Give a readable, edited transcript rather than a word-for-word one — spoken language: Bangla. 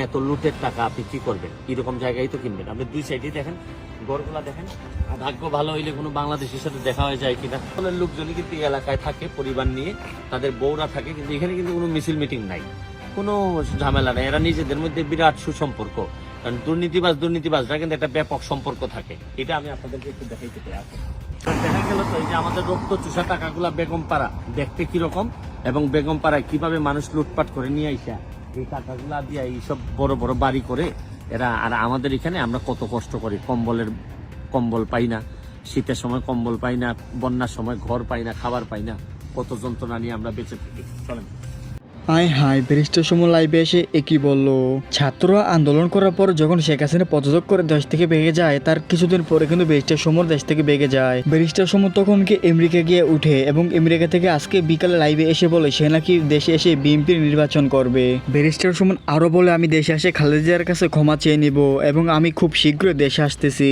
এত লুটের টাকা আপনি কি করবেন? এরকম জায়গায় তো কিনবেন। আপনি দুই সাইডে দেখেন, ঘরগুলা দেখেন। ভাগ্য ভালো হইলে কোনো বাংলাদেশের সাথে দেখা হয়ে যায় কিনা। লোকজনই কিন্তু এই এলাকায় থাকে পরিবার নিয়ে, তাদের বউরা থাকে, কিন্তু এখানে কিন্তু কোনো মিছিল মিটিং নাই, কোনো ঝামেলা নাই। এরা নিজেদের মধ্যে বিরাট সুসম্পর্ক। কারণ দুর্নীতিবাজরা কিন্তু একটা ব্যাপক সম্পর্ক থাকে। এটা আমি আপনাদেরকে একটু দেখাইতে চাই। দেখা গেল তো এই যে আমাদের রক্ত চুষা টাকাগুলা বেগমপাড়া দেখতে কিরকম, এবং বেগমপাড়ায় কিভাবে মানুষ লুটপাট করে নিয়ে আইসা এই টাকাগুলা দিয়ে এইসব বড় বড় বাড়ি করে এরা। আর আমাদের এখানে আমরা কত কষ্ট করি, কম্বল পাই না, শীতের সময় কম্বল পাই না, বন্যার সময় ঘর পাই না, খাবার পাই না, কত যন্ত্রণা নিয়ে আমরা বেঁচে থাকি। চলেন। হায় হায়, ব্যারিস্টার সুমন লাইভে এসে একই বলল। ছাত্ররা আন্দোলন করার পর যখন শেখ হাসিনা পদত্যাগ করে দেশ থেকে ভেগে যায়, তার কিছুদিন পরে কিন্তু ব্যারিস্টার সুমন দেশ থেকে ভেগে যায়। ব্যারিস্টার সুমন তখন কি আমেরিকা গিয়ে উঠে এবং আমেরিকা থেকে আজকে বিকালে লাইভে এসে বলে সে নাকি দেশে এসে বিএনপির নির্বাচন করবে। ব্যারিস্টার সুমন আরো বলে, আমি দেশে এসে খালেদা জিয়ার কাছে ক্ষমা চেয়ে নিব এবং আমি খুব শীঘ্রই দেশে আসতেছি।